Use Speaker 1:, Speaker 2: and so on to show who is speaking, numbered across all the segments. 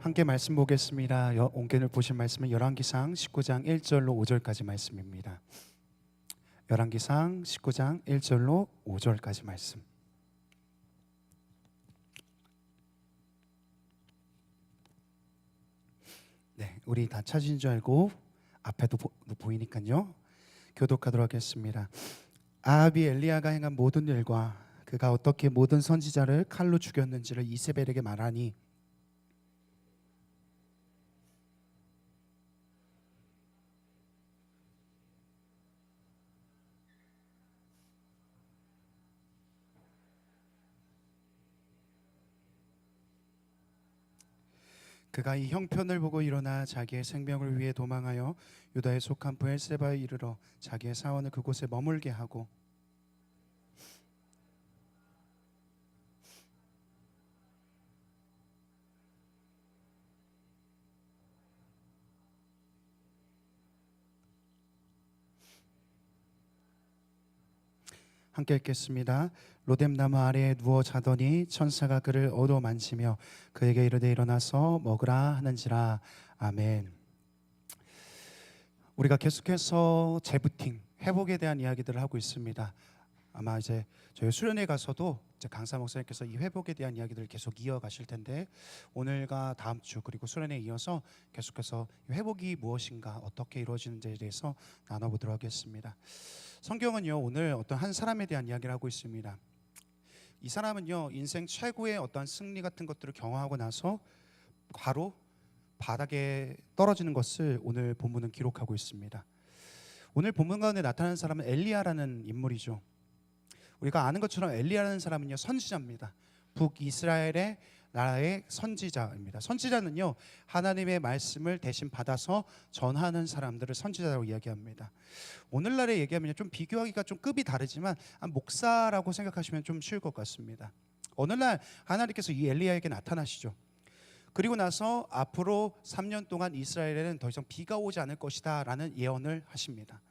Speaker 1: 함께 말씀 보겠습니다. 온전을 보실 말씀은 열왕기상 19장 1절로 5절까지 말씀입니다. 열왕기상 19장 1절로 5절까지 말씀. 네, 우리 다 찾은 줄 알고 앞에도 보이니까요. 교독하도록 하겠습니다. 아합이 엘리야가 행한 모든 일과 그가 어떻게 모든 선지자를 칼로 죽였는지를 이세벨에게 말하니 그가 이 형편을 보고 일어나 자기의 생명을 위해 도망하여 유다에 속한 브엘세바에 이르러 자기의 사원을 그곳에 머물게 하고 함께 읽겠습니다. 로뎀나무 아래에 누워 자더니 천사가 그를 얻어만지며 그에게 이르되 일어나서 먹으라 하는지라. 아멘. 우리가 계속해서 재부팅, 회복에 대한 이야기들을 하고 있습니다. 아마 이제 저희 수련회 가서도 이제 강사 목사님께서 이 회복에 대한 이야기들을 계속 이어가실 텐데 오늘과 다음 주 그리고 수련회에 이어서 계속해서 회복이 무엇인가 어떻게 이루어지는지에 대해서 나눠보도록 하겠습니다. 성경은요 오늘 어떤 한 사람에 대한 이야기를 하고 있습니다. 이 사람은요 인생 최고의 어떤 승리 같은 것들을 경험하고 나서 바로 바닥에 떨어지는 것을 오늘 본문은 기록하고 있습니다. 오늘 본문 가운데 나타나는 사람은 엘리야라는 인물이죠. 우리가 아는 것처럼 엘리야라는 사람은요 선지자입니다. 북이스라엘의 나라의 선지자입니다. 선지자는요 하나님의 말씀을 대신 받아서 전하는 사람들을 선지자라고 이야기합니다. 오늘날에 얘기하면 좀 비교하기가 좀 급이 다르지만 목사라고 생각하시면 좀 쉬울 것 같습니다. 어느 날 하나님께서 이 엘리야에게 나타나시죠. 그리고 나서 앞으로 3년 동안 이스라엘에는 더 이상 비가 오지 않을 것이다 라는 예언을 하십니다.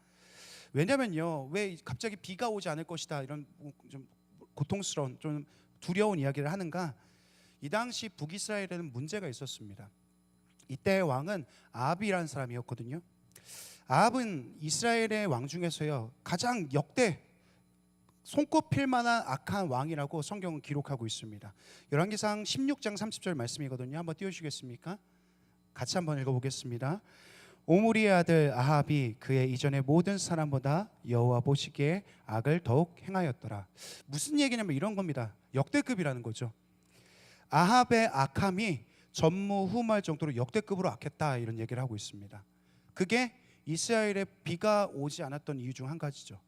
Speaker 1: 왜냐면요 왜 갑자기 비가 오지 않을 것이다 이런 좀 고통스러운 좀 두려운 이야기를 하는가. 이 당시 북이스라엘에는 문제가 있었습니다. 이때의 왕은 아합이라는 사람이었거든요. 아합은 이스라엘의 왕 중에서요 가장 역대 손꼽힐 만한 악한 왕이라고 성경은 기록하고 있습니다. 열왕기상 16장 30절 말씀이거든요. 한번 띄워주시겠습니까? 같이 한번 읽어보겠습니다. 오므리의 아들 아합이 그의 이전의 모든 사람보다 여호와 보시기에 악을 더욱 행하였더라. 무슨 얘기냐면 이런 겁니다. 역대급이라는 거죠. 아합의 악함이 전무후무할 정도로 역대급으로 악했다 이런 얘기를 하고 있습니다. 그게 이스라엘에 비가 오지 않았던 이유 중 한 가지죠.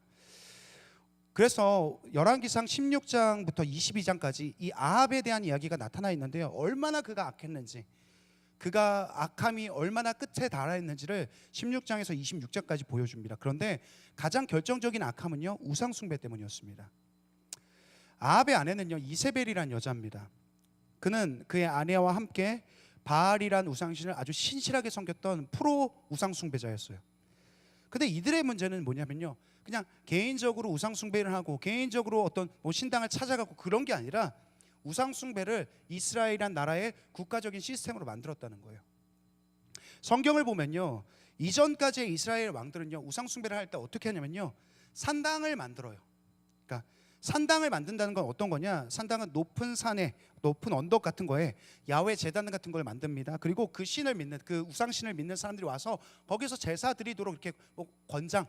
Speaker 1: 그래서 열왕기상 16장부터 22장까지 이 아합에 대한 이야기가 나타나 있는데요. 얼마나 그가 악했는지 그가 악함이 얼마나 끝에 달하였는지를 16장에서 26장까지 보여줍니다. 그런데 가장 결정적인 악함은요 우상 숭배 때문이었습니다. 아합의 아내는요 이세벨이라는 여자입니다. 그는 그의 아내와 함께 바알이란 우상신을 아주 신실하게 섬겼던 프로 우상 숭배자였어요. 근데 이들의 문제는 뭐냐면요 그냥 개인적으로 우상 숭배를 하고 개인적으로 어떤 신당을 찾아가고 그런 게 아니라 우상 숭배를 이스라엘이란 나라의 국가적인 시스템으로 만들었다는 거예요. 성경을 보면요 이전까지의 이스라엘 왕들은요 우상 숭배를 할 때 어떻게 하냐면요 산당을 만들어요. 그러니까 산당을 만든다는 건 어떤 거냐? 산당은 높은 산에 높은 언덕 같은 거에 야훼 제단 같은 걸 만듭니다. 그리고 그 신을 믿는 그 우상 신을 믿는 사람들이 와서 거기서 제사 드리도록 이렇게 권장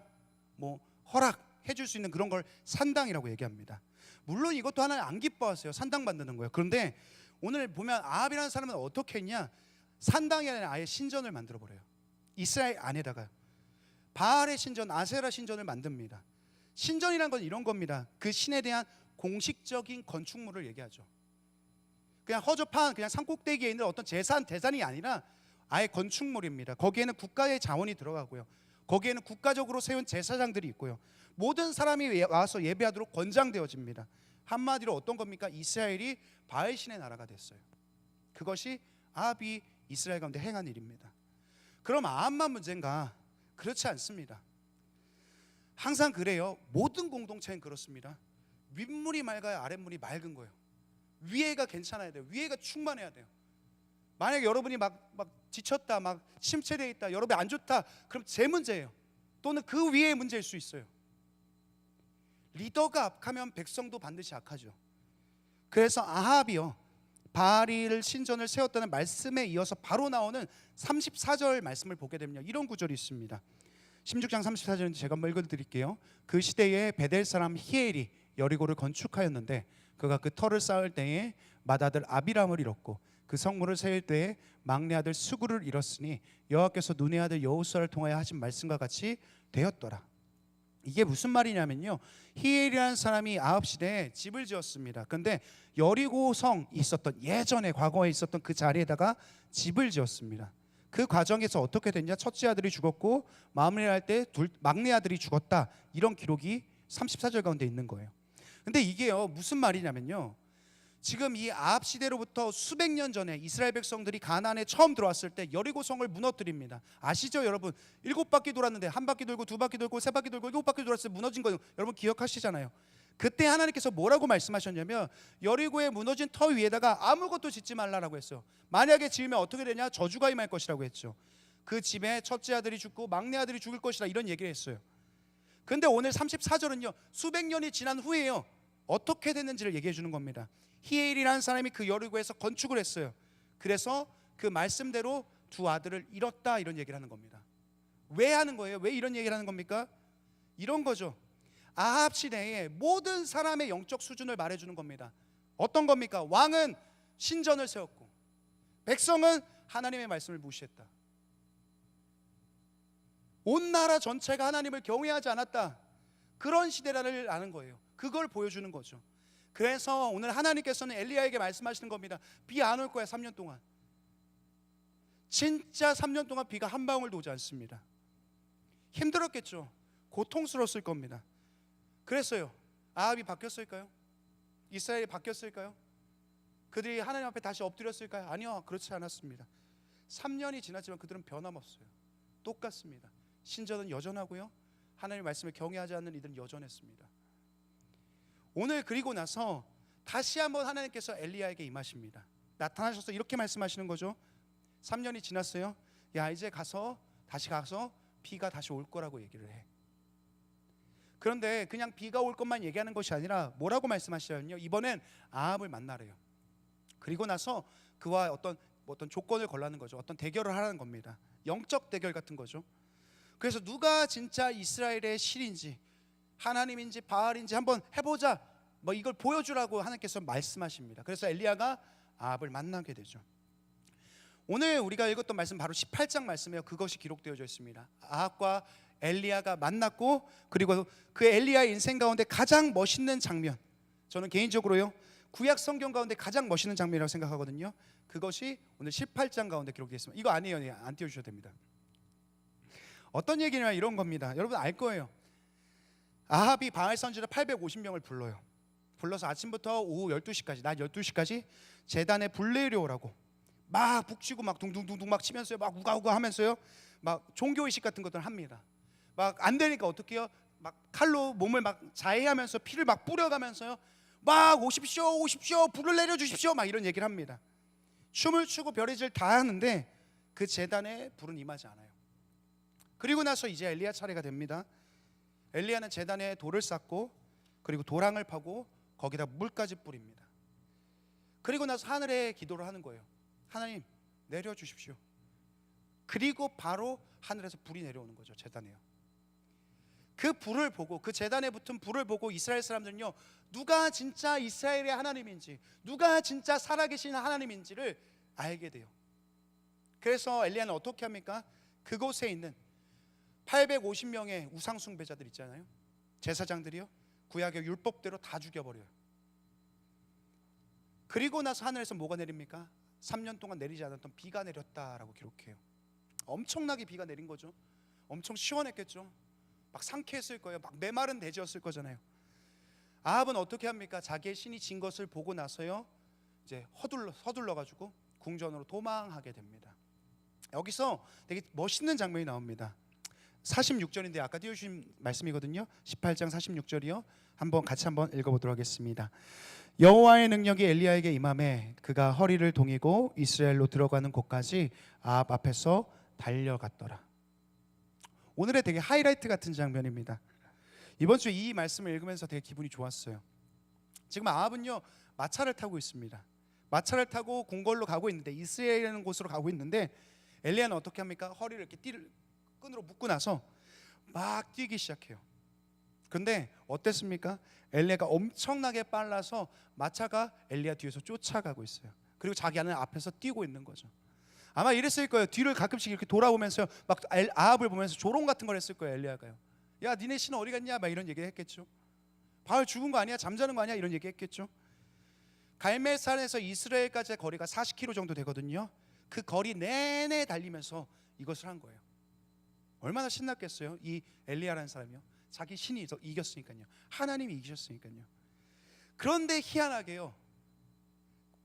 Speaker 1: 허락해 줄 수 있는 그런 걸 산당이라고 얘기합니다. 물론 이것도 하나님 안 기뻐하세요. 산당 만드는 거예요. 그런데 오늘 보면 아합이라는 사람은 어떻게 했냐? 산당이 아니라 아예 신전을 만들어 버려요. 이스라엘 안에다가요. 바알의 신전, 아세라 신전을 만듭니다. 신전이란 건 이런 겁니다. 그 신에 대한 공식적인 건축물을 얘기하죠. 그냥 허접한 그냥 산꼭대기에 있는 어떤 대산이 아니라 아예 건축물입니다. 거기에는 국가의 자원이 들어가고요. 거기에는 국가적으로 세운 제사장들이 있고요. 모든 사람이 와서 예배하도록 권장되어집니다. 한마디로 어떤 겁니까? 이스라엘이 바알 신의 나라가 됐어요. 그것이 아합이 이스라엘 가운데 행한 일입니다. 그럼 아합만 문제인가? 그렇지 않습니다. 항상 그래요. 모든 공동체는 그렇습니다. 윗물이 맑아야 아랫물이 맑은 거예요. 위에가 괜찮아야 돼요. 위에가 충만해야 돼요. 만약에 여러분이 막 지쳤다, 막 침체되어 있다, 여러분이 안 좋다, 그럼 제 문제예요. 또는 그 위의 문제일 수 있어요. 리더가 악하면 백성도 반드시 악하죠. 그래서 아합이요, 바알을 신전을 세웠다는 말씀에 이어서 바로 나오는 34절 말씀을 보게 되면요, 이런 구절이 있습니다. 16장 34절인데 제가 한번 읽어드릴게요. 그 시대에 베델 사람 히엘이 여리고를 건축하였는데 그가 그 터를 쌓을 때에 맏아들 아비람을 잃었고 그 성문을 세울 때에 막내 아들 수구를 잃었으니 여호와께서 눈의 아들 여호수아를 통하여 하신 말씀과 같이 되었더라. 이게 무슨 말이냐면요, 히엘이라는 사람이 아합 시대에 집을 지었습니다. 그런데 여리고성 있었던, 예전에 과거에 있었던 그 자리에다가 집을 지었습니다. 그 과정에서 어떻게 됐냐, 첫째 아들이 죽었고 마무리할 때 막내 아들이 죽었다, 이런 기록이 34절 가운데 있는 거예요. 근데 이게요 무슨 말이냐면요, 지금 이 아합 시대로부터 수백 년 전에 이스라엘 백성들이 가나안에 처음 들어왔을 때 여리고성을 무너뜨립니다. 아시죠 여러분? 7바퀴 돌았는데 한 바퀴 돌고 두 바퀴 돌고 세 바퀴 돌고 7바퀴 돌았을 때 무너진 거 여러분 기억하시잖아요. 그때 하나님께서 뭐라고 말씀하셨냐면 여리고에 무너진 터 위에다가 아무것도 짓지 말라라고 했어요. 만약에 지으면 어떻게 되냐, 저주가 임할 것이라고 했죠. 그 집에 첫째 아들이 죽고 막내 아들이 죽을 것이라, 이런 얘기를 했어요. 그런데 오늘 34절은요 수백 년이 지난 후에요 어떻게 됐는지를 얘기해 주는 겁니다. 히엘이라는 사람이 그 여리고에서 건축을 했어요. 그래서 그 말씀대로 두 아들을 잃었다, 이런 얘기를 하는 겁니다. 왜 하는 거예요? 왜 이런 얘기를 하는 겁니까? 이런 거죠. 아합 시대에 모든 사람의 영적 수준을 말해주는 겁니다. 어떤 겁니까? 왕은 신전을 세웠고 백성은 하나님의 말씀을 무시했다. 온 나라 전체가 하나님을 경외하지 않았다, 그런 시대라를 아는 거예요. 그걸 보여주는 거죠. 그래서 오늘 하나님께서는 엘리야에게 말씀하시는 겁니다. 비 안 올 거야 3년 동안. 진짜 3년 동안 비가 한 방울도 오지 않습니다. 힘들었겠죠. 고통스러웠을 겁니다. 그랬어요. 아합이 바뀌었을까요? 이스라엘이 바뀌었을까요? 그들이 하나님 앞에 다시 엎드렸을까요? 아니요, 그렇지 않았습니다. 3년이 지났지만 그들은 변함없어요. 똑같습니다. 신전은 여전하고요, 하나님의 말씀을 경외하지 않는 이들은 여전했습니다. 오늘 그리고 나서 다시 한번 하나님께서 엘리야에게 임하십니다. 나타나셔서 이렇게 말씀하시는 거죠. 3년이 지났어요. 야, 이제 다시 가서 비가 다시 올 거라고 얘기를 해. 그런데 그냥 비가 올 것만 얘기하는 것이 아니라 뭐라고 말씀하시냐면요, 이번엔 아합을 만나래요. 그리고 나서 그와 어떤 조건을 걸라는 거죠. 어떤 대결을 하라는 겁니다. 영적 대결 같은 거죠. 그래서 누가 진짜 이스라엘의 신인지 하나님인지 바알인지 한번 해보자, 뭐 이걸 보여주라고 하나님께서 말씀하십니다. 그래서 엘리야가 아합을 만나게 되죠. 오늘 우리가 읽었던 말씀 바로 18장 말씀이에요. 그것이 기록되어져 있습니다. 아합과 엘리야가 만났고, 그리고 그 엘리야의 인생 가운데 가장 멋있는 장면, 저는 개인적으로요 구약 성경 가운데 가장 멋있는 장면이라고 생각하거든요. 그것이 오늘 18장 가운데 기록되어 있습니다. 이거 아니에요, 안 띄워주셔도 됩니다. 어떤 얘기냐, 이런 겁니다. 여러분 알 거예요. 아합이 바알 선지자 850명을 불러서 아침부터 오후 12시까지, 낮 12시까지 제단에 불 내려오라고 막 북치고 막 둥둥둥둥 막 치면서요, 막 우가우가 하면서요, 막 종교의식 같은 것들을 합니다. 막 안 되니까 어떻게 해요? 막 칼로 몸을 막 자해하면서 피를 막 뿌려가면서요, 막 오십시오 불을 내려주십시오, 막 이런 얘기를 합니다. 춤을 추고 별의질 다 하는데 그 제단에 불은 임하지 않아요. 그리고 나서 이제 엘리야 차례가 됩니다. 엘리야는 제단에 돌을 쌓고 그리고 도랑을 파고 거기다 물까지 뿌립니다. 그리고 나서 하늘에 기도를 하는 거예요. 하나님 내려주십시오. 그리고 바로 하늘에서 불이 내려오는 거죠. 제단에요. 그 불을 보고, 그 제단에 붙은 불을 보고 이스라엘 사람들은요, 누가 진짜 이스라엘의 하나님인지, 누가 진짜 살아계신 하나님인지를 알게 돼요. 그래서 엘리야는 어떻게 합니까? 그곳에 있는 850명의 우상 숭배자들 있잖아요, 제사장들이요, 구약의 율법대로 다 죽여버려요. 그리고 나서 하늘에서 뭐가 내립니까? 3년 동안 내리지 않았던 비가 내렸다라고 기록해요. 엄청나게 비가 내린 거죠. 엄청 시원했겠죠. 막 상쾌했을 거예요. 막 메마른 대지였을 거잖아요. 아합은 어떻게 합니까? 자기의 신이 진 것을 보고 나서요, 이제 서둘러 가지고 궁전으로 도망하게 됩니다. 여기서 되게 멋있는 장면이 나옵니다. 46절인데 아까 띄워주신 말씀이거든요. 18장 46절이요. 같이 한번 읽어보도록 하겠습니다. 여호와의 능력이 엘리야에게 임함에 그가 허리를 동이고 이스라엘로 들어가는 곳까지 아합 앞에서 달려갔더라. 오늘의 되게 하이라이트 같은 장면입니다. 이번 주 이 말씀을 읽으면서 되게 기분이 좋았어요. 지금 아합은요 마차를 타고 있습니다. 마차를 타고 궁궐로 가고 있는데, 이스라엘이라는 곳으로 가고 있는데, 엘리야는 어떻게 합니까? 허리를 이렇게 끈으로 묶고 나서 막 뛰기 시작해요. 근데 어땠습니까? 엘리야가 엄청나게 빨라서 마차가 엘리야 뒤에서 쫓아가고 있어요. 그리고 자기는 앞에서 뛰고 있는 거죠. 아마 이랬을 거예요. 뒤를 가끔씩 이렇게 돌아보면서 막 아합을 보면서 조롱 같은 걸 했을 거예요. 엘리야가요. 야, 니네 신은 어디 갔냐? 막 이런 얘기를 했겠죠. 바알 죽은 거 아니야? 잠자는 거 아니야? 이런 얘기 했겠죠. 갈멜산에서 이스라엘까지의 거리가 40km 정도 되거든요. 그 거리 내내 달리면서 이것을 한 거예요. 얼마나 신났겠어요? 이 엘리야라는 사람이요. 자기 신이 이겼으니까요. 하나님이 이기셨으니까요. 그런데 희한하게요,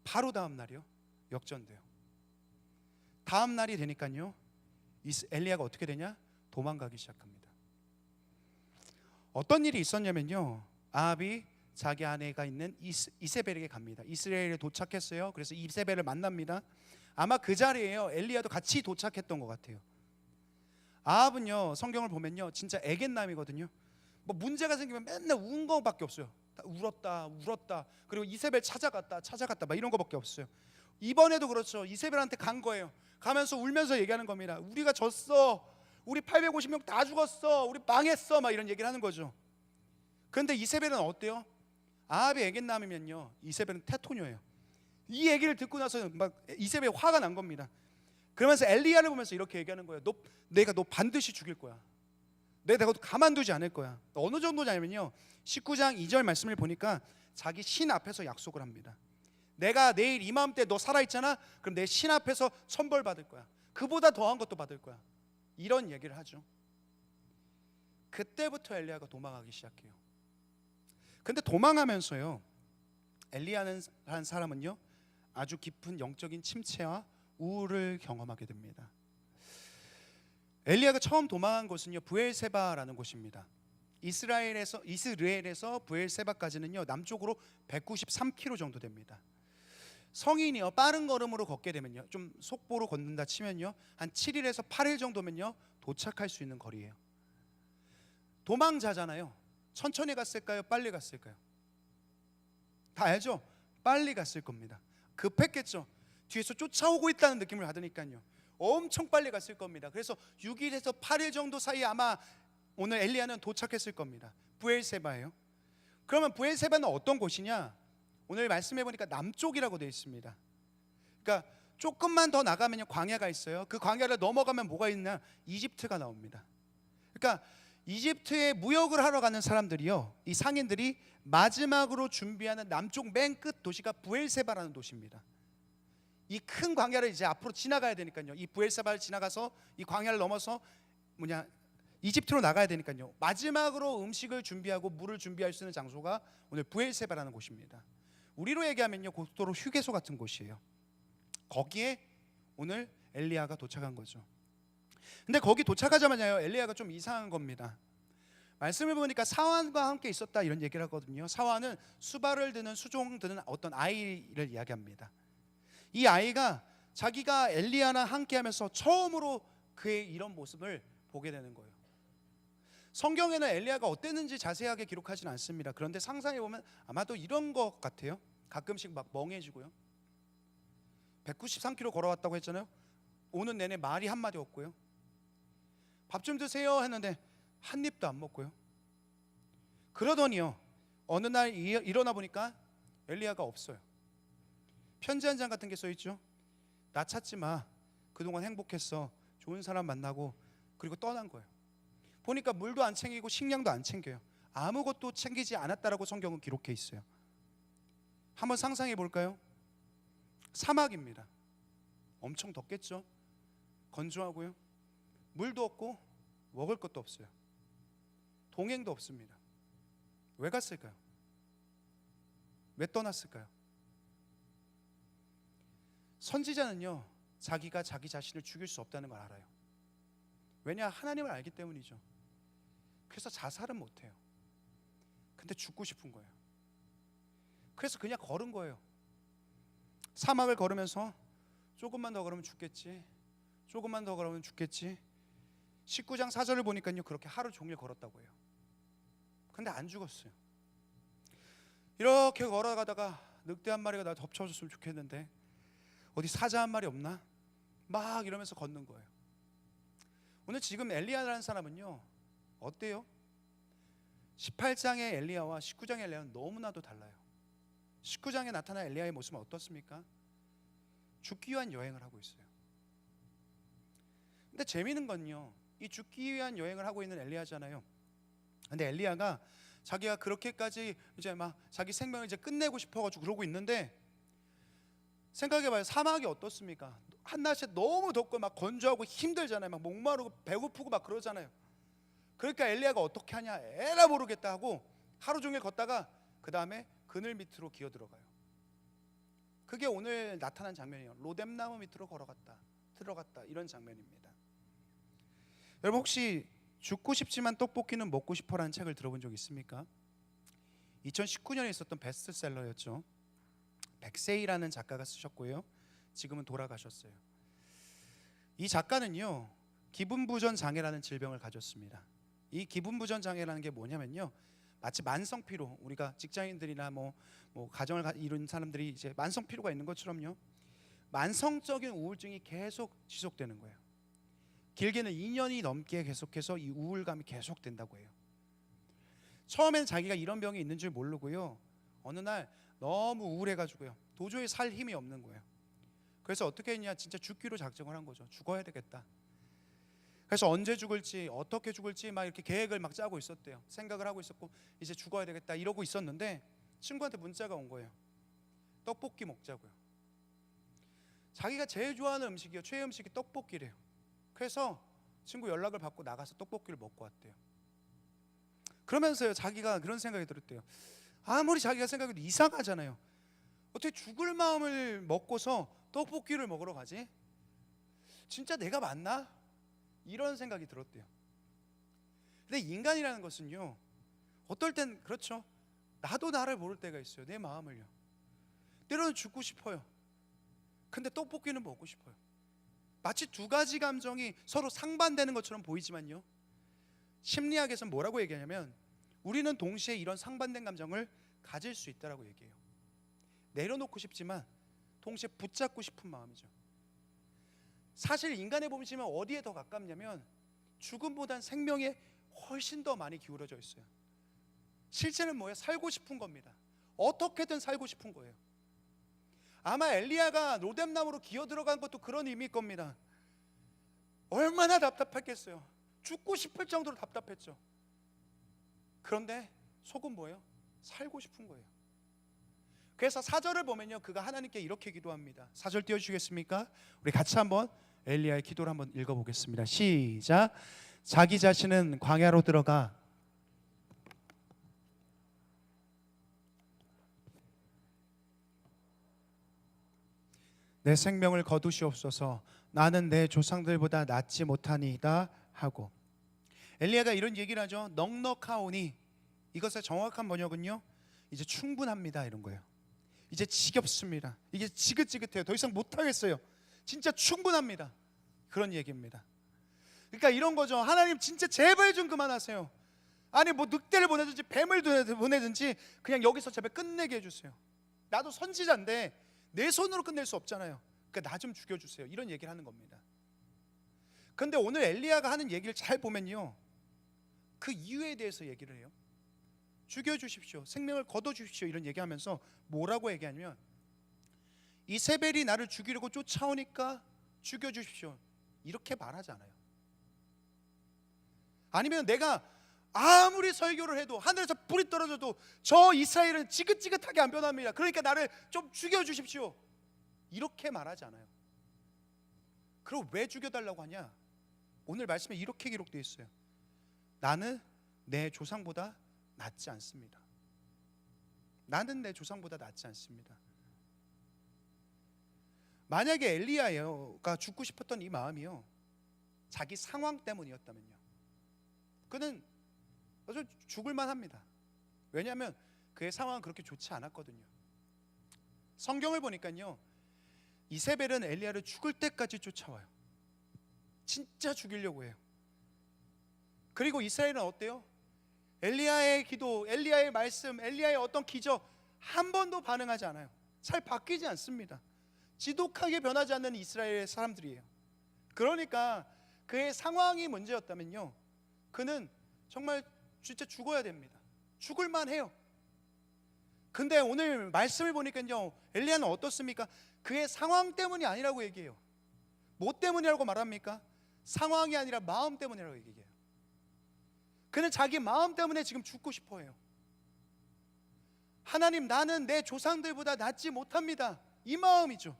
Speaker 1: 바로 다음 날이요, 역전돼요. 다음 날이 되니까요, 엘리야가 어떻게 되냐? 도망가기 시작합니다. 어떤 일이 있었냐면요, 아합이 자기 아내가 있는 이세벨에게 갑니다. 이스라엘에 도착했어요. 그래서 이세벨을 만납니다. 아마 그 자리에요 엘리야도 같이 도착했던 것 같아요. 아합은요 성경을 보면요 진짜 애견남이거든요. 뭐 문제가 생기면 맨날 운 거밖에 없어요. 울었다. 그리고 이세벨 찾아갔다 막 이런 거밖에 없어요. 이번에도 그렇죠. 이세벨한테 간 거예요. 가면서 울면서 얘기하는 겁니다. 우리가 졌어. 우리 850명 다 죽었어. 우리 망했어. 막 이런 얘기를 하는 거죠. 그런데 이세벨은 어때요? 아합이 애견남이면요 이세벨은 테토녀예요. 이 얘기를 듣고 나서 막 이세벨이 화가 난 겁니다. 그러면서 엘리야를 보면서 이렇게 얘기하는 거예요. 내가 너 반드시 죽일 거야. 내가 가만두지 않을 거야. 어느 정도냐면요 19장 2절 말씀을 보니까 자기 신 앞에서 약속을 합니다. 내가 내일 이맘때 너 살아있잖아. 그럼 내 신 앞에서 선벌 받을 거야. 그보다 더한 것도 받을 거야. 이런 얘기를 하죠. 그때부터 엘리야가 도망하기 시작해요. 근데 도망하면서요 엘리야는 한 사람은요 아주 깊은 영적인 침체와 우울을 경험하게 됩니다. 엘리야가 처음 도망한 곳은요 브엘세바라는 곳입니다. 이스라엘에서 브엘세바까지는요 남쪽으로 193km 정도 됩니다. 성인이요 빠른 걸음으로 걷게 되면요 좀 속보로 걷는다 치면요 한 7일에서 8일 정도면요 도착할 수 있는 거리예요. 도망자잖아요. 천천히 갔을까요? 빨리 갔을까요? 다 알죠? 빨리 갔을 겁니다. 급했겠죠. 뒤에서 쫓아오고 있다는 느낌을 받으니까요 엄청 빨리 갔을 겁니다. 그래서 6일에서 8일 정도 사이에 아마 오늘 엘리야는 도착했을 겁니다. 브엘세바예요. 그러면 브엘세바는 어떤 곳이냐? 오늘 말씀해 보니까 남쪽이라고 되어 있습니다. 그러니까 조금만 더 나가면요 광야가 있어요. 그 광야를 넘어가면 뭐가 있냐? 이집트가 나옵니다. 그러니까 이집트에 무역을 하러 가는 사람들이요 이 상인들이 마지막으로 준비하는 남쪽 맨 끝 도시가 브엘세바라는 도시입니다. 이 큰 광야를 이제 앞으로 지나가야 되니까요 이 브엘세바를 지나가서 이 광야를 넘어서 이집트로 나가야 되니까요 마지막으로 음식을 준비하고 물을 준비할 수 있는 장소가 오늘 브엘세바라는 곳입니다. 우리로 얘기하면요 고속도로 휴게소 같은 곳이에요. 거기에 오늘 엘리야가 도착한 거죠. 근데 거기 도착하자마자요 엘리야가 좀 이상한 겁니다. 말씀을 보니까 사환과 함께 있었다 이런 얘기를 하거든요. 사환은 수발을 드는 수종 드는 어떤 아이를 이야기합니다. 이 아이가 자기가 엘리야랑 함께하면서 처음으로 그의 이런 모습을 보게 되는 거예요. 성경에는 엘리야가 어땠는지 자세하게 기록하지는 않습니다. 그런데 상상해 보면 아마도 이런 것 같아요. 가끔씩 막 멍해지고요. 193km 걸어왔다고 했잖아요. 오는 내내 말이 한마디 없고요. 밥 좀 드세요 했는데 한 입도 안 먹고요. 그러더니요 어느 날 일어나 보니까 엘리야가 없어요. 편지 한 장 같은 게 써 있죠. 나 찾지 마. 그동안 행복했어. 좋은 사람 만나고. 그리고 떠난 거예요. 보니까 물도 안 챙기고 식량도 안 챙겨요. 아무것도 챙기지 않았다라고 성경은 기록해 있어요. 한번 상상해 볼까요? 사막입니다. 엄청 덥겠죠. 건조하고요. 물도 없고 먹을 것도 없어요. 동행도 없습니다. 왜 갔을까요? 왜 떠났을까요? 선지자는요 자기가 자기 자신을 죽일 수 없다는 걸 알아요. 왜냐? 하나님을 알기 때문이죠. 그래서 자살은 못해요. 근데 죽고 싶은 거예요. 그래서 그냥 걸은 거예요. 사막을 걸으면서 조금만 더 걸으면 죽겠지, 조금만 더 걸으면 죽겠지. 19장 4절을 보니까요, 그렇게 하루 종일 걸었다고 해요. 근데 안 죽었어요. 이렇게 걸어가다가 늑대 한 마리가 나 덮쳐줬으면 좋겠는데 어디 사자 한 마리 없나? 막 이러면서 걷는 거예요. 오늘 지금 엘리야라는 사람은요, 어때요? 18장의 엘리야와 19장의 엘리야는 너무나도 달라요. 19장에 나타난 엘리야의 모습은 어떻습니까? 죽기 위한 여행을 하고 있어요. 근데 재미있는 건요, 이 죽기 위한 여행을 하고 있는 엘리야잖아요. 근데 엘리야가 자기가 그렇게까지 이제 막 자기 생명을 이제 끝내고 싶어가지고 그러고 있는데, 생각해봐요. 사막이 어떻습니까? 한낮에 너무 덥고 막 건조하고 힘들잖아요. 막 목마르고 배고프고 막 그러잖아요. 그러니까 엘리야가 어떻게 하냐, 에라 모르겠다 하고 하루 종일 걷다가 그 다음에 그늘 밑으로 기어 들어가요. 그게 오늘 나타난 장면이에요. 로뎀나무 밑으로 들어갔다 이런 장면입니다. 여러분, 혹시 죽고 싶지만 떡볶이는 먹고 싶어라는 책을 들어본 적 있습니까? 2019년에 있었던 베스트셀러였죠. 백세이라는 작가가 쓰셨고요, 지금은 돌아가셨어요. 이 작가는요, 기분부전 장애라는 질병을 가졌습니다. 이 기분부전 장애라는 게 뭐냐면요, 마치 만성피로, 우리가 직장인들이나 뭐 가정을 이룬 사람들이 이제 만성피로가 있는 것처럼요, 만성적인 우울증이 계속 지속되는 거예요. 길게는 2년이 넘게 계속해서 이 우울감이 계속된다고 해요. 처음에는 자기가 이런 병이 있는 줄 모르고요, 어느 날 너무 우울해가지고요, 도저히 살 힘이 없는 거예요. 그래서 어떻게 했냐, 진짜 죽기로 작정을 한 거죠. 죽어야 되겠다. 그래서 언제 죽을지, 어떻게 죽을지 막 이렇게 계획을 막 짜고 있었대요. 생각을 하고 있었고, 이제 죽어야 되겠다 이러고 있었는데 친구한테 문자가 온 거예요. 떡볶이 먹자고요. 자기가 제일 좋아하는 음식이요, 최애 음식이 떡볶이래요. 그래서 친구 연락을 받고 나가서 떡볶이를 먹고 왔대요. 그러면서요, 자기가 그런 생각이 들었대요. 아무리 자기가 생각해도 이상하잖아요. 어떻게 죽을 마음을 먹고서 떡볶이를 먹으러 가지? 진짜 내가 맞나? 이런 생각이 들었대요. 근데 인간이라는 것은요, 어떨 땐 그렇죠, 나도 나를 모를 때가 있어요. 내 마음을요. 때로는 죽고 싶어요. 근데 떡볶이는 먹고 싶어요. 마치 두 가지 감정이 서로 상반되는 것처럼 보이지만요, 심리학에서는 뭐라고 얘기하냐면, 우리는 동시에 이런 상반된 감정을 가질 수 있다라고 얘기해요. 내려놓고 싶지만 동시에 붙잡고 싶은 마음이죠. 사실 인간의 본심은 어디에 더 가깝냐면 죽음보단 생명에 훨씬 더 많이 기울어져 있어요. 실제는 뭐예요? 살고 싶은 겁니다. 어떻게든 살고 싶은 거예요. 아마 엘리야가 로뎀나무로 기어 들어간 것도 그런 의미일 겁니다. 얼마나 답답했겠어요. 죽고 싶을 정도로 답답했죠. 그런데 속은 뭐예요? 살고 싶은 거예요. 그래서 4절을 보면요, 그가 하나님께 이렇게 기도합니다. 4절 띄워주시겠습니까? 우리 같이 한번 엘리야의 기도를 한번 읽어보겠습니다. 시작. 자기 자신은 광야로 들어가 내 생명을 거두시옵소서. 나는 내 조상들보다 낫지 못하니이다 하고. 엘리야가 이런 얘기를 하죠. 넉넉하오니, 이것의 정확한 번역은요, 이제 충분합니다 이런 거예요. 이제 지겹습니다. 이게 지긋지긋해요. 더 이상 못하겠어요. 진짜 충분합니다. 그런 얘기입니다. 그러니까 이런 거죠. 하나님 진짜 제발 좀 그만하세요. 아니 뭐 늑대를 보내든지 뱀을 보내든지 그냥 여기서 제발 끝내게 해주세요. 나도 선지자인데 내 손으로 끝낼 수 없잖아요. 그러니까 나 좀 죽여주세요. 이런 얘기를 하는 겁니다. 그런데 오늘 엘리야가 하는 얘기를 잘 보면요, 그 이유에 대해서 얘기를 해요. 죽여주십시오, 생명을 거둬주십시오, 이런 얘기하면서 뭐라고 얘기하냐면, 이세벨이 나를 죽이려고 쫓아오니까 죽여주십시오, 이렇게 말하지 않아요. 아니면 내가 아무리 설교를 해도 하늘에서 불이 떨어져도 저 이스라엘은 지긋지긋하게 안 변합니다, 그러니까 나를 좀 죽여주십시오, 이렇게 말하지 않아요. 그럼 왜 죽여달라고 하냐? 오늘 말씀에 이렇게 기록되어 있어요. 나는 내 조상보다 낫지 않습니다. 나는 내 조상보다 낫지 않습니다. 만약에 엘리야가 죽고 싶었던 이 마음이요, 자기 상황 때문이었다면요, 그는 아주 죽을 만합니다. 왜냐하면 그의 상황은 그렇게 좋지 않았거든요. 성경을 보니까요, 이세벨은 엘리야를 죽을 때까지 쫓아와요. 진짜 죽이려고 해요. 그리고 이스라엘은 어때요? 엘리야의 기도, 엘리야의 말씀, 엘리야의 어떤 기적 한 번도 반응하지 않아요. 잘 바뀌지 않습니다. 지독하게 변하지 않는 이스라엘의 사람들이에요. 그러니까 그의 상황이 문제였다면요, 그는 정말 진짜 죽어야 됩니다. 죽을 만해요. 근데 오늘 말씀을 보니까요, 엘리야는 어떻습니까? 그의 상황 때문이 아니라고 얘기해요. 뭐 때문이라고 말합니까? 상황이 아니라 마음 때문이라고 얘기해요. 그는 자기 마음 때문에 지금 죽고 싶어해요. 하나님, 나는 내 조상들보다 낫지 못합니다, 이 마음이죠.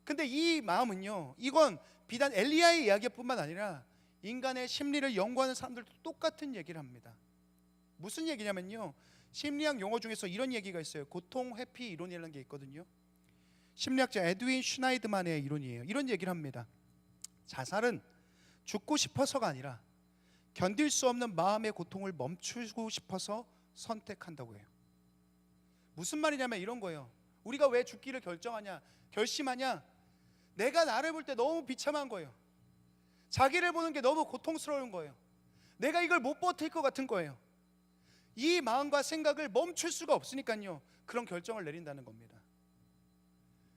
Speaker 1: 근데 이 마음은요, 이건 비단 엘리야의 이야기뿐만 아니라 인간의 심리를 연구하는 사람들도 똑같은 얘기를 합니다. 무슨 얘기냐면요, 심리학 용어 중에서 이런 얘기가 있어요. 고통 회피 이론이라는 게 있거든요. 심리학자 에드윈 슈나이드만의 이론이에요. 이런 얘기를 합니다. 자살은 죽고 싶어서가 아니라 견딜 수 없는 마음의 고통을 멈추고 싶어서 선택한다고 해요. 무슨 말이냐면 이런 거예요. 우리가 왜 죽기를 결심하냐? 내가 나를 볼 때 너무 비참한 거예요. 자기를 보는 게 너무 고통스러운 거예요. 내가 이걸 못 버틸 것 같은 거예요. 이 마음과 생각을 멈출 수가 없으니까요, 그런 결정을 내린다는 겁니다.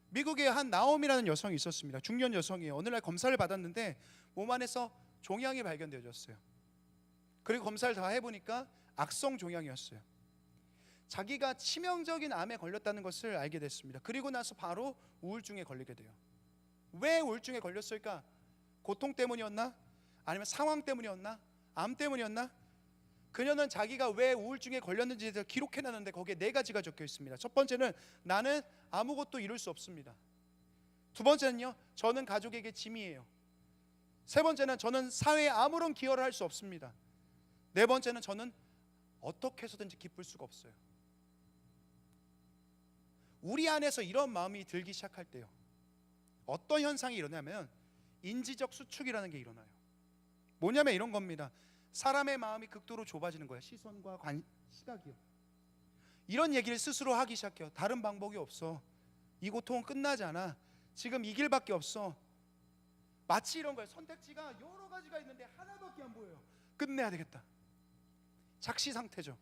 Speaker 1: 미국에 한 나옴이라는 여성이 있었습니다. 중년 여성이에요. 어느 날 검사를 받았는데 몸 안에서 종양이 발견되어졌어요. 그리고 검사를 다 해보니까 악성 종양이었어요. 자기가 치명적인 암에 걸렸다는 것을 알게 됐습니다. 그리고 나서 바로 우울증에 걸리게 돼요. 왜 우울증에 걸렸을까? 고통 때문이었나? 아니면 상황 때문이었나? 암 때문이었나? 그녀는 자기가 왜 우울증에 걸렸는지에 대해서 기록해놨는데 거기에 4가지가 적혀 있습니다. 첫 번째는 나는 아무것도 이룰 수 없습니다. 두 번째는요, 저는 가족에게 짐이에요. 세 번째는 저는 사회에 아무런 기여를 할 수 없습니다. 네 번째는 저는 어떻게 해서든지 기쁠 수가 없어요. 우리 안에서 이런 마음이 들기 시작할 때요, 어떤 현상이 일어나면 인지적 수축이라는 게 일어나요. 뭐냐면 이런 겁니다. 사람의 마음이 극도로 좁아지는 거예요. 시선과 시각이요. 이런 얘기를 스스로 하기 시작해요. 다른 방법이 없어. 이 고통은 끝나지 않아. 지금 이 길밖에 없어. 마치 이런 거예요. 선택지가 여러 가지가 있는데 하나밖에 안 보여요. 끝내야 되겠다. 착시 상태죠.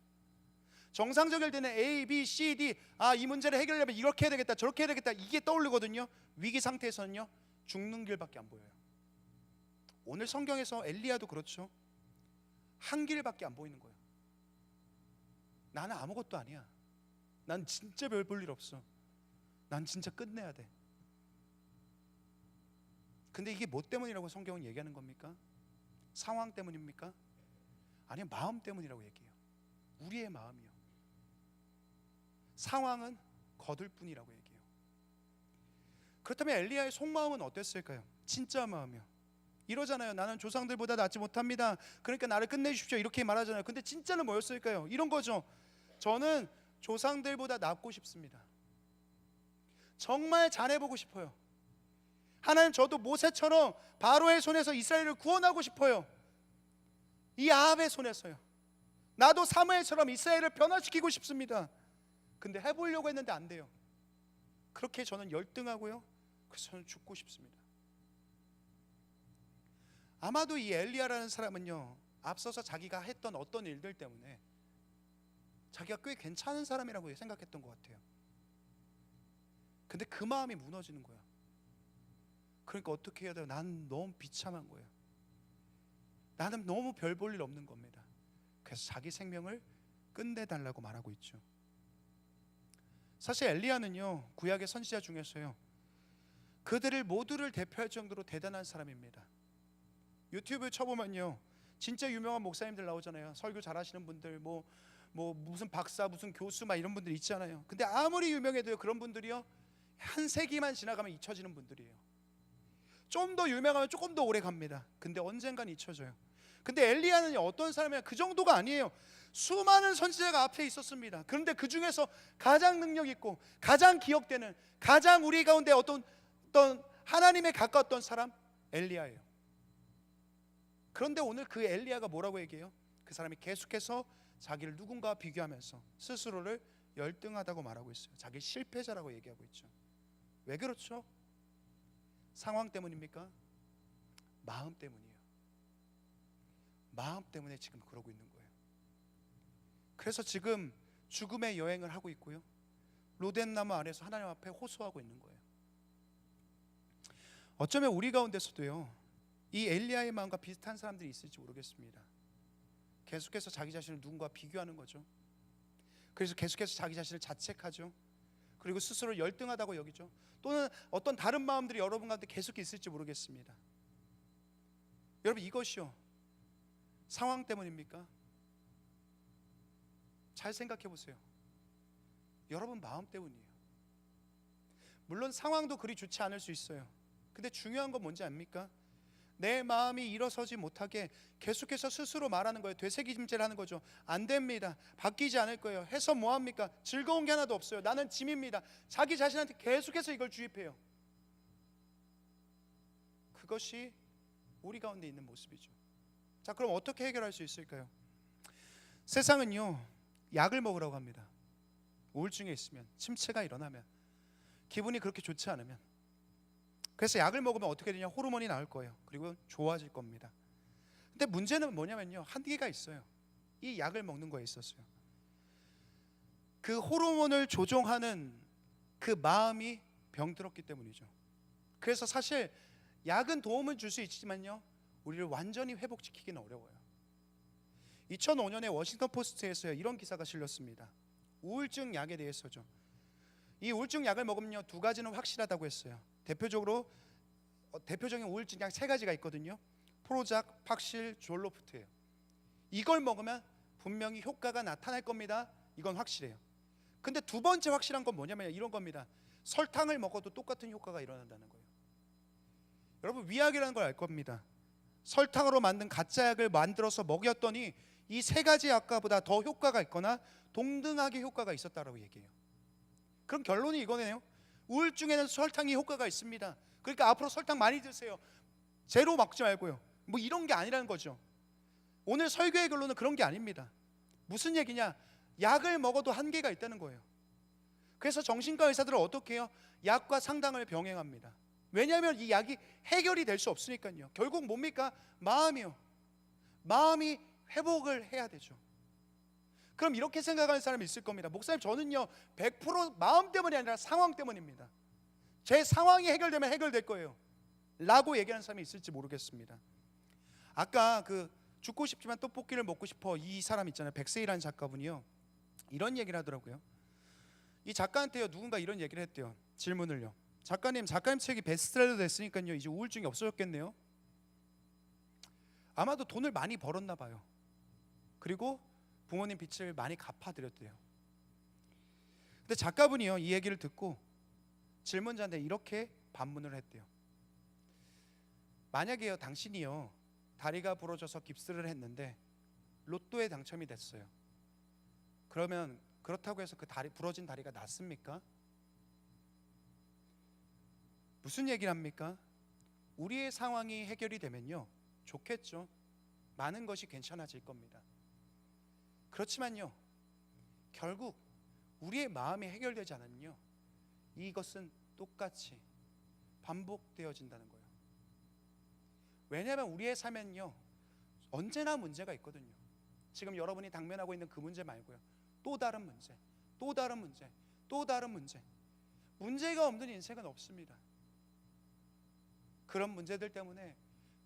Speaker 1: 정상적일 때는 A, B, C, D, 이 문제를 해결하려면 이렇게 해야 되겠다, 저렇게 해야 되겠다, 이게 떠오르거든요. 위기 상태에서는요, 죽는 길밖에 안 보여요. 오늘 성경에서 엘리야도 그렇죠. 한 길밖에 안 보이는 거예요. 나는 아무것도 아니야. 난 진짜 별 볼 일 없어. 난 진짜 끝내야 돼. 근데 이게 뭐 때문이라고 성경은 얘기하는 겁니까? 상황 때문입니까? 아니면 마음 때문이라고 얘기해요. 우리의 마음이요. 상황은 거들 뿐이라고 얘기해요. 그렇다면 엘리야의 속마음은 어땠을까요? 진짜 마음이요. 이러잖아요. 나는 조상들보다 낫지 못합니다. 그러니까 나를 끝내주십시오. 이렇게 말하잖아요. 근데 진짜는 뭐였을까요? 이런 거죠. 저는 조상들보다 낫고 싶습니다. 정말 잘해보고 싶어요. 하나님, 저도 모세처럼 바로의 손에서 이스라엘을 구원하고 싶어요. 이 아합의 손에서요. 나도 사무엘처럼 이스라엘을 변화시키고 싶습니다. 근데 해보려고 했는데 안 돼요. 그렇게 저는 열등하고요, 그래서 저는 죽고 싶습니다. 아마도 이 엘리야라는 사람은요, 앞서서 자기가 했던 어떤 일들 때문에 자기가 꽤 괜찮은 사람이라고 생각했던 것 같아요. 근데 그 마음이 무너지는 거야. 그러니까 어떻게 해야 돼요? 난 너무 비참한 거예요. 나는 너무 별 볼 일 없는 겁니다. 그래서 자기 생명을 끝내달라고 말하고 있죠. 사실 엘리야는요, 구약의 선지자 중에서요, 그들을 모두를 대표할 정도로 대단한 사람입니다. 유튜브 쳐보면요, 진짜 유명한 목사님들 나오잖아요. 설교 잘하시는 분들, 뭐 무슨 박사, 무슨 교수 막 이런 분들 있잖아요. 근데 아무리 유명해도요, 그런 분들이요, 한 세기만 지나가면 잊혀지는 분들이에요. 좀 더 유명하면 조금 더 오래 갑니다. 근데 언젠간 잊혀져요. 근데 엘리야는 어떤 사람이냐? 그 정도가 아니에요. 수많은 선지자가 앞에 있었습니다. 그런데 그 중에서 가장 능력 있고 가장 기억되는, 가장 우리 가운데 어떤 하나님에 가까웠던 사람, 엘리야예요. 그런데 오늘 그 엘리야가 뭐라고 얘기해요? 그 사람이 계속해서 자기를 누군가와 비교하면서 스스로를 열등하다고 말하고 있어요. 자기 실패자라고 얘기하고 있죠. 왜 그렇죠? 상황 때문입니까? 마음 때문이에요. 마음 때문에 지금 그러고 있는 거예요. 그래서 지금 죽음의 여행을 하고 있고요, 로뎀나무 아래서 하나님 앞에 호소하고 있는 거예요. 어쩌면 우리 가운데서도요, 이 엘리야의 마음과 비슷한 사람들이 있을지 모르겠습니다. 계속해서 자기 자신을 누군가 비교하는 거죠. 그래서 계속해서 자기 자신을 자책하죠. 그리고 스스로 열등하다고 여기죠. 또는 어떤 다른 마음들이 여러분 가운데 계속 있을지 모르겠습니다. 여러분, 이것이요, 상황 때문입니까? 잘 생각해 보세요. 여러분 마음 때문이에요. 물론 상황도 그리 좋지 않을 수 있어요. 근데 중요한 건 뭔지 압니까? 내 마음이 일어서지 못하게 계속해서 스스로 말하는 거예요. 되새김질을 하는 거죠. 안 됩니다. 바뀌지 않을 거예요. 해서 뭐합니까? 즐거운 게 하나도 없어요. 나는 짐입니다. 자기 자신한테 계속해서 이걸 주입해요. 그것이 우리 가운데 있는 모습이죠. 자, 그럼 어떻게 해결할 수 있을까요? 세상은요, 약을 먹으라고 합니다. 우울증에 있으면, 침체가 일어나면, 기분이 그렇게 좋지 않으면. 그래서 약을 먹으면 어떻게 되냐? 호르몬이 나올 거예요. 그리고 좋아질 겁니다. 근데 문제는 뭐냐면요, 한계가 있어요. 이 약을 먹는 거에 있었어요. 그 호르몬을 조종하는 그 마음이 병들었기 때문이죠. 그래서 사실 약은 도움을 줄 수 있지만요, 우리를 완전히 회복시키기는 어려워요. 2005년에 워싱턴 포스트에서요, 이런 기사가 실렸습니다. 우울증 약에 대해서죠. 이 우울증 약을 먹으면요, 두 가지는 확실하다고 했어요. 대표적인 우울증 약 세 가지가 있거든요. 프로작, 팍실, 졸로프트예요. 이걸 먹으면 분명히 효과가 나타날 겁니다. 이건 확실해요. 근데 두 번째 확실한 건 뭐냐면 이런 겁니다. 설탕을 먹어도 똑같은 효과가 일어난다는 거예요. 여러분, 위약이라는 걸 알 겁니다. 설탕으로 만든 가짜 약을 만들어서 먹였더니 이 세 가지 약과보다 더 효과가 있거나 동등하게 효과가 있었다라고 얘기해요. 그럼 결론이 이거네요. 우울증에는 설탕이 효과가 있습니다. 그러니까 앞으로 설탕 많이 드세요. 제로 먹지 말고요. 뭐 이런 게 아니라는 거죠. 오늘 설교의 결론은 그런 게 아닙니다. 무슨 얘기냐? 약을 먹어도 한계가 있다는 거예요. 그래서 정신과 의사들은 어떻게 해요? 약과 상담을 병행합니다. 왜냐하면 이 약이 해결이 될 수 없으니까요. 결국 뭡니까? 마음이요. 마음이 회복을 해야 되죠. 그럼 이렇게 생각하는 사람이 있을 겁니다. 목사님, 저는요 100% 마음 때문이 아니라 상황 때문입니다. 제 상황이 해결되면 해결될 거예요 라고 얘기하는 사람이 있을지 모르겠습니다. 아까 그 죽고 싶지만 떡볶이를 먹고 싶어, 이 사람 있잖아요, 백세희라는 작가분이요, 이런 얘기를 하더라고요. 이 작가한테요, 누군가 이런 얘기를 했대요. 질문을요. 작가님 책이 베스트셀러 됐으니까요, 이제 우울증이 없어졌겠네요. 아마도 돈을 많이 벌었나 봐요. 그리고 부모님 빚을 많이 갚아드렸대요. 근데 작가분이요, 이 얘기를 듣고 질문자한테 이렇게 반문을 했대요. 만약에요, 당신이요 다리가 부러져서 깁스를 했는데 로또에 당첨이 됐어요. 그러면 그렇다고 해서 그 부러진 다리가 낫습니까? 무슨 얘기를 합니까? 우리의 상황이 해결이 되면요, 좋겠죠. 많은 것이 괜찮아질 겁니다. 그렇지만요, 결국 우리의 마음이 해결되지 않으면요, 이것은 똑같이 반복되어진다는 거예요. 왜냐하면 우리의 삶엔요, 언제나 문제가 있거든요. 지금 여러분이 당면하고 있는 그 문제 말고요, 또 다른 문제, 또 다른 문제, 또 다른 문제. 문제가 없는 인생은 없습니다. 그런 문제들 때문에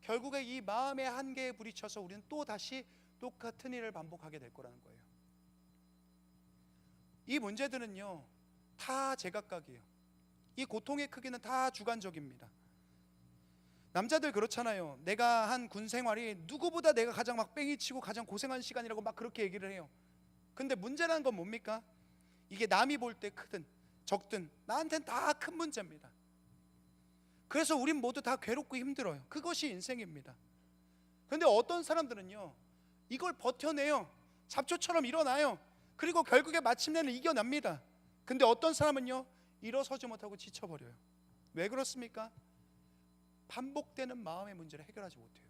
Speaker 1: 결국에 이 마음의 한계에 부딪혀서 우리는 또 다시 똑같은 일을 반복하게 될 거라는 거예요. 이 문제들은요, 다 제각각이에요. 이 고통의 크기는 다 주관적입니다. 남자들 그렇잖아요. 내가 한 군 생활이 누구보다 내가 가장 막 뺑이치고 가장 고생한 시간이라고 막 그렇게 얘기를 해요. 근데 문제라는 건 뭡니까? 이게 남이 볼 때 크든 적든 나한테는 다 큰 문제입니다. 그래서 우린 모두 다 괴롭고 힘들어요. 그것이 인생입니다. 그런데 어떤 사람들은요, 이걸 버텨내요. 잡초처럼 일어나요. 그리고 결국에 마침내는 이겨냅니다. 근데 어떤 사람은요, 일어서지 못하고 지쳐버려요. 왜 그렇습니까? 반복되는 마음의 문제를 해결하지 못해요.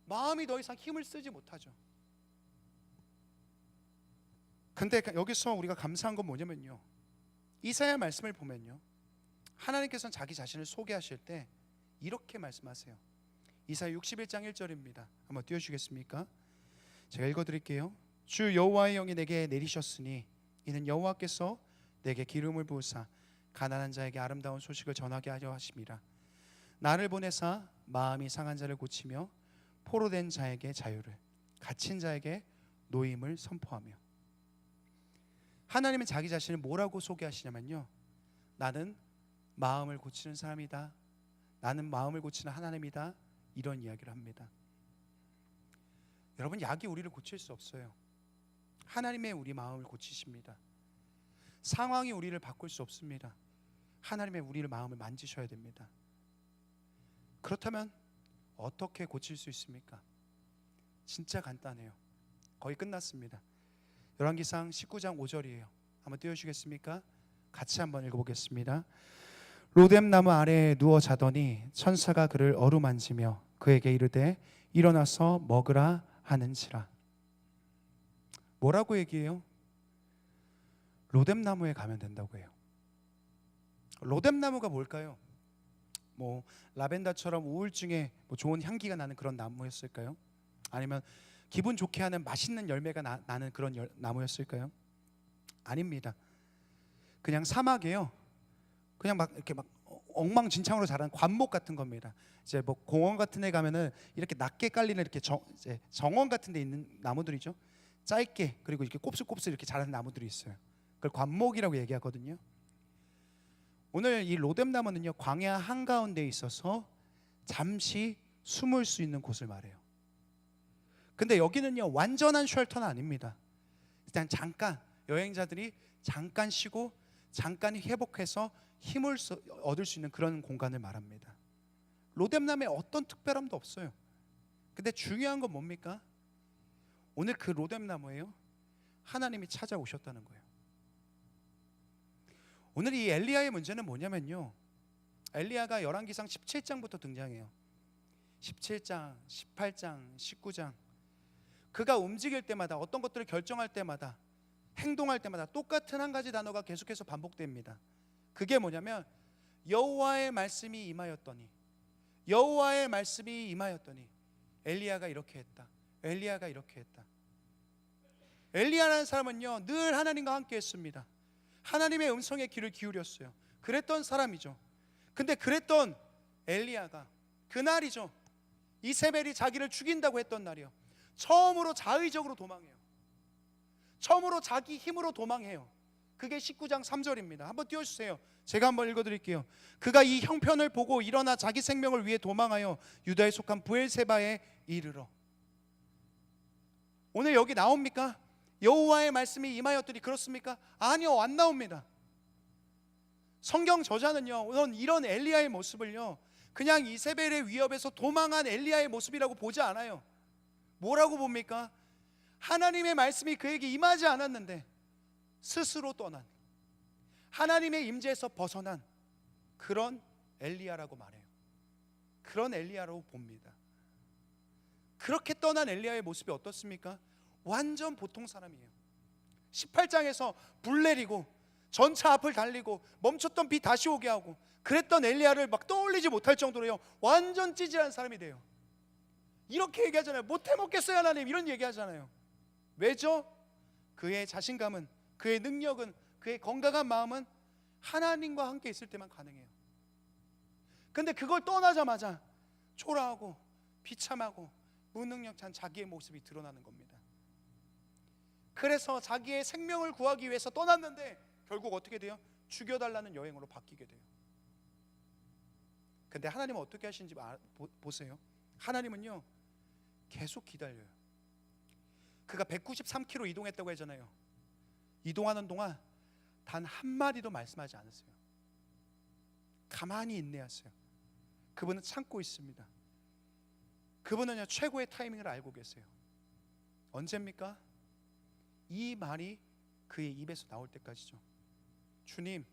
Speaker 1: 마음이 더 이상 힘을 쓰지 못하죠. 근데 여기서 우리가 감사한 건 뭐냐면요, 이사야 말씀을 보면요, 하나님께서는 자기 자신을 소개하실 때 이렇게 말씀하세요. 이사야 61장 1절입니다. 한번 띄워주시겠습니까? 제가 읽어드릴게요. 주 여호와의 영이 내게 내리셨으니 이는 여호와께서 내게 기름을 부으사 가난한 자에게 아름다운 소식을 전하게 하려 하심이라. 나를 보내사 마음이 상한 자를 고치며 포로된 자에게 자유를, 갇힌 자에게 노임을 선포하며. 하나님은 자기 자신을 뭐라고 소개하시냐면요, 나는 마음을 고치는 사람이다, 나는 마음을 고치는 하나님이다, 이런 이야기를 합니다. 여러분, 약이 우리를 고칠 수 없어요. 하나님의 우리 마음을 고치십니다. 상황이 우리를 바꿀 수 없습니다. 하나님의 우리를 마음을 만지셔야 됩니다. 그렇다면 어떻게 고칠 수 있습니까? 진짜 간단해요. 거의 끝났습니다. 열왕기상 19장 5절이에요. 한번 띄워주시겠습니까? 같이 한번 읽어보겠습니다. 로뎀 나무 아래에 누워 자더니 천사가 그를 어루만지며 그에게 이르되 일어나서 먹으라 하는지라. 뭐라고 얘기해요? 로뎀 나무에 가면 된다고 해요. 로뎀 나무가 뭘까요? 뭐 라벤더처럼 우울증에 좋은 향기가 나는 그런 나무였을까요? 아니면 기분 좋게 하는 맛있는 열매가 나는 그런 나무였을까요? 아닙니다. 그냥 사막에요, 그냥 막 이렇게 막 엉망진창으로 자란 관목 같은 겁니다. 이제 뭐 공원 같은 데 가면은 이렇게 낮게 깔리는 이렇게 정원 같은 데 있는 나무들이죠. 짧게, 그리고 이렇게 곱슬곱슬 이렇게 자라는 나무들이 있어요. 그걸 관목이라고 얘기하거든요. 오늘 이 로뎀 나무는요, 광야 한가운데에 있어서 잠시 숨을 수 있는 곳을 말해요. 근데 여기는요, 완전한 쉘터는 아닙니다. 일단 잠깐 여행자들이 잠깐 쉬고 잠깐 회복해서 힘을 얻을 수 있는 그런 공간을 말합니다. 로뎀 나무에 어떤 특별함도 없어요. 근데 중요한 건 뭡니까? 오늘 그 로뎀 나무에요, 하나님이 찾아오셨다는 거예요. 오늘 이 엘리야의 문제는 뭐냐면요, 엘리야가 열왕기상 17장부터 등장해요. 17장, 18장, 19장. 그가 움직일 때마다, 어떤 것들을 결정할 때마다, 행동할 때마다 똑같은 한 가지 단어가 계속해서 반복됩니다. 그게 뭐냐면 여호와의 말씀이 임하였더니, 여호와의 말씀이 임하였더니, 엘리야가 이렇게 했다, 엘리야가 이렇게 했다. 엘리야라는 사람은요, 늘 하나님과 함께 했습니다. 하나님의 음성에 귀를 기울였어요. 그랬던 사람이죠. 근데 그랬던 엘리야가 그날이죠, 이세벨이 자기를 죽인다고 했던 날이요, 처음으로 자의적으로 도망해요. 처음으로 자기 힘으로 도망해요. 그게 19장 3절입니다. 한번 띄워주세요. 제가 한번 읽어드릴게요. 그가 이 형편을 보고 일어나 자기 생명을 위해 도망하여 유다에 속한 브엘세바에 이르러. 오늘 여기 나옵니까? 여호와의 말씀이 임하였더니 그렇습니까? 아니요, 안 나옵니다. 성경 저자는요, 이런 엘리야의 모습을요, 그냥 이세벨의 위협에서 도망한 엘리야의 모습이라고 보지 않아요. 뭐라고 봅니까? 하나님의 말씀이 그에게 임하지 않았는데 스스로 떠난, 하나님의 임재에서 벗어난 그런 엘리야라고 말해요. 그런 엘리야라고 봅니다. 그렇게 떠난 엘리야의 모습이 어떻습니까? 완전 보통 사람이에요. 18장에서 불 내리고 전차 앞을 달리고 멈췄던 비 다시 오게 하고 그랬던 엘리야를 막 떠올리지 못할 정도로요, 완전 찌질한 사람이 돼요. 이렇게 얘기하잖아요. 못해 먹겠어요 하나님, 이런 얘기하잖아요. 왜죠? 그의 자신감은, 그의 능력은, 그의 건강한 마음은 하나님과 함께 있을 때만 가능해요. 근데 그걸 떠나자마자 초라하고 비참하고 무능력한 자기의 모습이 드러나는 겁니다. 그래서 자기의 생명을 구하기 위해서 떠났는데 결국 어떻게 돼요? 죽여달라는 여행으로 바뀌게 돼요. 근데 하나님은 어떻게 하시는지 보세요. 하나님은요, 계속 기다려요. 그가 193km 이동했다고 하잖아요. 이동하는 동안 단 한마디도 말씀하지 않았어요. 가만히 인내하세요. 그분은 참고 있습니다. 그분은요, 최고의 타이밍을 알고 계세요. 언제입니까? 이 말이 그의 입에서 나올 때까지죠. 주님,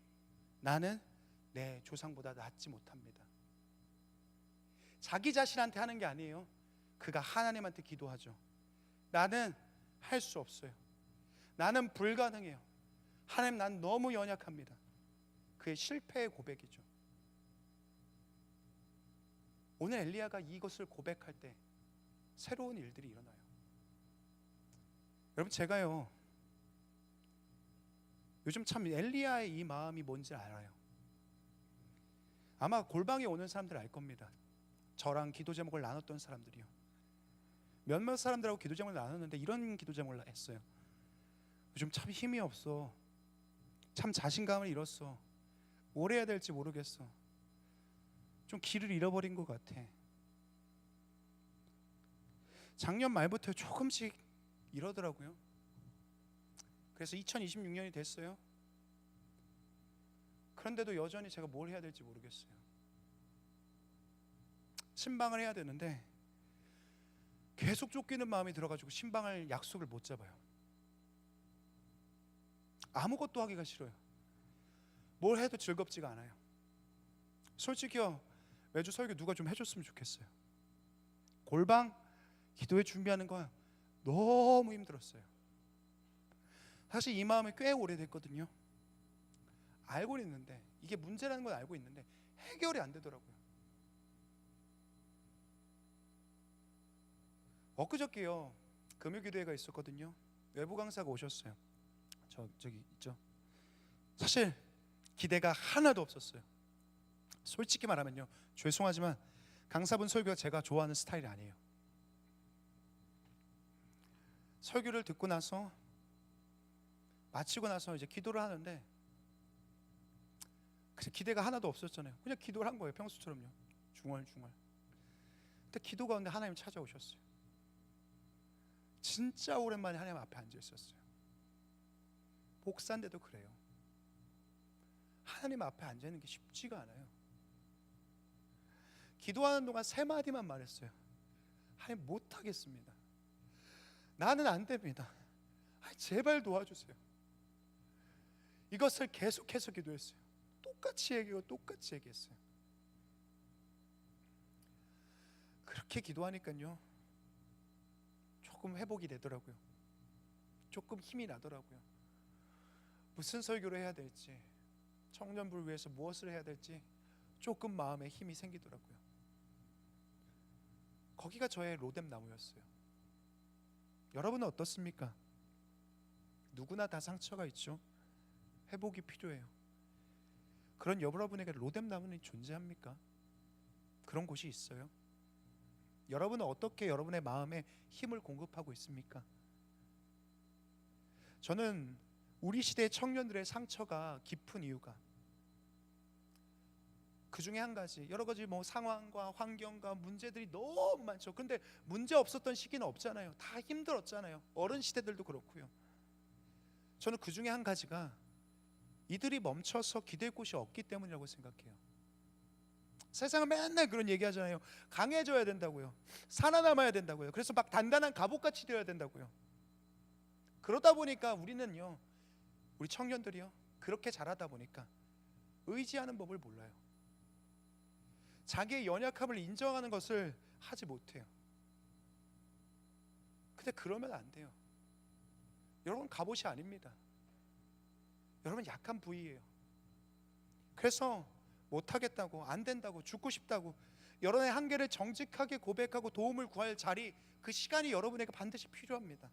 Speaker 1: 나는 내 조상보다 낫지 못합니다. 자기 자신한테 하는 게 아니에요. 그가 하나님한테 기도하죠. 나는 할 수 없어요. 나는 불가능해요. 하나님, 난 너무 연약합니다. 그의 실패의 고백이죠. 오늘 엘리야가 이것을 고백할 때 새로운 일들이 일어나요. 여러분, 제가요 요즘 참 엘리야의 이 마음이 뭔지 알아요. 아마 골방에 오는 사람들 알 겁니다. 저랑 기도 제목을 나눴던 사람들이요. 몇몇 사람들하고 기도 제목을 나눴는데 이런 기도 제목을 했어요. 요즘 참 힘이 없어. 참 자신감을 잃었어. 뭘 해야 될지 모르겠어. 좀 길을 잃어버린 것 같아. 작년 말부터 조금씩 이러더라고요. 그래서 2026년이 됐어요. 그런데도 여전히 제가 뭘 해야 될지 모르겠어요. 신방을 해야 되는데 계속 쫓기는 마음이 들어가지고 신방을 약속을 못 잡아요. 아무것도 하기가 싫어요. 뭘 해도 즐겁지가 않아요. 솔직히요, 매주 설교 누가 좀 해줬으면 좋겠어요. 골방 기도회 준비하는 거 너무 힘들었어요. 사실 이 마음이 꽤 오래됐거든요. 알고 있는데, 이게 문제라는 걸 알고 있는데 해결이 안 되더라고요. 엊그저께요 금요기도회가 있었거든요. 외부 강사가 오셨어요. 저기 있죠. 사실 기대가 하나도 없었어요. 솔직히 말하면요, 죄송하지만 강사분 설교가 제가 좋아하는 스타일이 아니에요. 설교를 듣고 나서 마치고 나서 이제 기도를 하는데 기대가 하나도 없었잖아요. 그냥 기도를 한 거예요. 평소처럼요. 중얼중얼. 근데 기도 가운데 하나님 찾아오셨어요. 진짜 오랜만에 하나님 앞에 앉아 있었어요. 목사인데도 그래요. 하나님 앞에 앉아 있는 게 쉽지가 않아요. 기도하는 동안 3마디만 말했어요. 하나님, 못하겠습니다. 나는 안 됩니다. 제발 도와주세요. 이것을 계속해서 기도했어요. 똑같이 얘기했어요. 그렇게 기도하니까요 조금 회복이 되더라고요. 조금 힘이 나더라고요. 무슨 설교를 해야 될지, 청년부를 위해서 무엇을 해야 될지 조금 마음에 힘이 생기더라고요. 거기가 저의 로뎀 나무였어요. 여러분은 어떻습니까? 누구나 다 상처가 있죠. 회복이 필요해요. 그런 여러분에게 로뎀 나무는 존재합니까? 그런 곳이 있어요? 여러분은 어떻게 여러분의 마음에 힘을 공급하고 있습니까? 저는 우리 시대의 청년들의 상처가 깊은 이유가 그 중에 한 가지, 여러 가지 상황과 환경과 문제들이 너무 많죠. 근데 문제 없었던 시기는 없잖아요. 다 힘들었잖아요. 어른 시대들도 그렇고요. 저는 그 중에 한 가지가 이들이 멈춰서 기댈 곳이 없기 때문이라고 생각해요. 세상은 맨날 그런 얘기하잖아요. 강해져야 된다고요. 살아남아야 된다고요. 그래서 막 단단한 갑옷같이 되어야 된다고요. 그러다 보니까 우리는요, 우리 청년들이요, 그렇게 자라다 보니까 의지하는 법을 몰라요. 자기의 연약함을 인정하는 것을 하지 못해요. 근데 그러면 안 돼요. 여러분, 갑옷이 아닙니다. 여러분, 약한 부위예요. 그래서 못하겠다고, 안 된다고, 죽고 싶다고 여러분의 한계를 정직하게 고백하고 도움을 구할 자리, 그 시간이 여러분에게 반드시 필요합니다.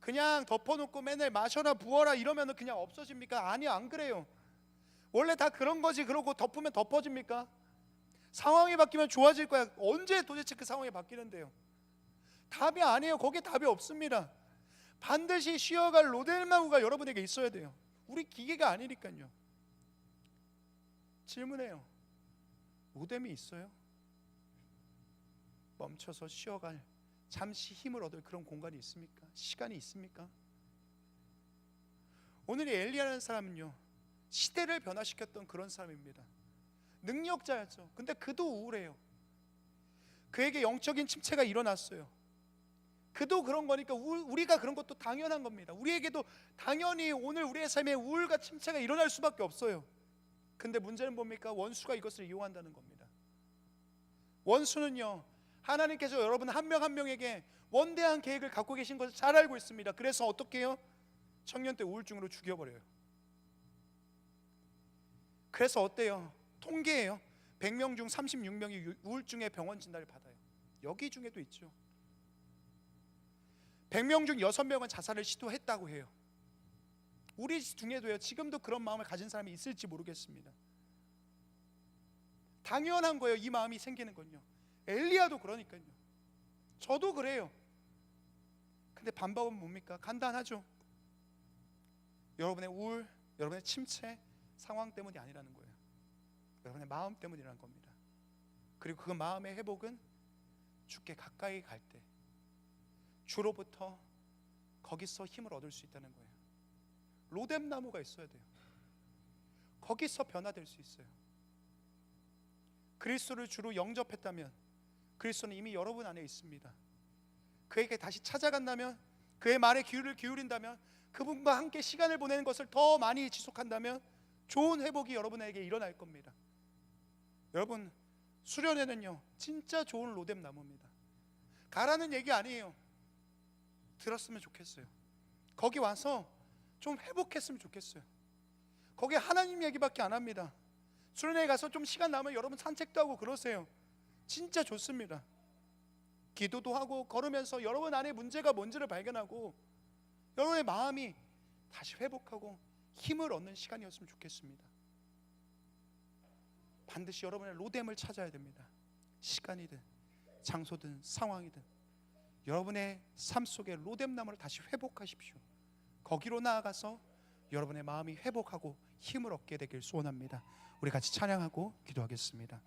Speaker 1: 그냥 덮어놓고 맨날 마셔라 부어라 이러면 그냥 없어집니까? 아니요, 안 그래요. 원래 다 그런 거지. 그러고 덮으면 덮어집니까? 상황이 바뀌면 좋아질 거야. 언제 도대체 그 상황이 바뀌는데요? 답이 아니에요. 거기에 답이 없습니다. 반드시 쉬어갈 로뎀나무가 여러분에게 있어야 돼요. 우리 기계가 아니니까요. 질문해요. 로뎀이 있어요? 멈춰서 쉬어갈, 잠시 힘을 얻을 그런 공간이 있습니까? 시간이 있습니까? 오늘 이 엘리야라는 사람은요, 시대를 변화시켰던 그런 사람입니다. 능력자였죠. 근데 그도 우울해요. 그에게 영적인 침체가 일어났어요. 그도 그런 거니까 우리가 그런 것도 당연한 겁니다. 우리에게도 당연히 오늘 우리의 삶에 우울과 침체가 일어날 수밖에 없어요. 근데 문제는 뭡니까? 원수가 이것을 이용한다는 겁니다. 원수는요, 하나님께서 여러분 한 명 한 명에게 원대한 계획을 갖고 계신 것을 잘 알고 있습니다. 그래서 어떻게 해요? 청년 때 우울증으로 죽여버려요. 그래서 어때요? 통계예요. 100명 중 36명이 우울증의 병원 진단을 받아요. 여기 중에도 있죠. 100명 중 6명은 자살을 시도했다고 해요. 우리 중에도요, 지금도 그런 마음을 가진 사람이 있을지 모르겠습니다. 당연한 거예요. 이 마음이 생기는 건요. 엘리야도 그러니까요. 저도 그래요. 근데 방법은 뭡니까? 간단하죠. 여러분의 우울, 여러분의 침체 상황 때문이 아니라는 거예요. 여러분의 마음 때문이라는 겁니다. 그리고 그 마음의 회복은 주께 가까이 갈 때 주로부터 거기서 힘을 얻을 수 있다는 거예요. 로뎀 나무가 있어야 돼요. 거기서 변화될 수 있어요. 그리스도를 주로 영접했다면 그리스도는 이미 여러분 안에 있습니다. 그에게 다시 찾아간다면, 그의 말에 귀를 기울인다면, 그분과 함께 시간을 보내는 것을 더 많이 지속한다면 좋은 회복이 여러분에게 일어날 겁니다. 여러분, 수련회는요 진짜 좋은 로뎀 나무입니다. 가라는 얘기 아니에요. 들었으면 좋겠어요. 거기 와서 좀 회복했으면 좋겠어요. 거기 하나님 얘기밖에 안 합니다. 수련회에 가서 좀 시간 나면 여러분 산책도 하고 그러세요. 진짜 좋습니다. 기도도 하고 걸으면서 여러분 안에 문제가 뭔지를 발견하고 여러분의 마음이 다시 회복하고 힘을 얻는 시간이었으면 좋겠습니다. 반드시 여러분의 로뎀을 찾아야 됩니다. 시간이든 장소든 상황이든 여러분의 삶 속에 로뎀 나무를 다시 회복하십시오. 거기로 나아가서 여러분의 마음이 회복하고 힘을 얻게 되길 소원합니다. 우리 같이 찬양하고 기도하겠습니다.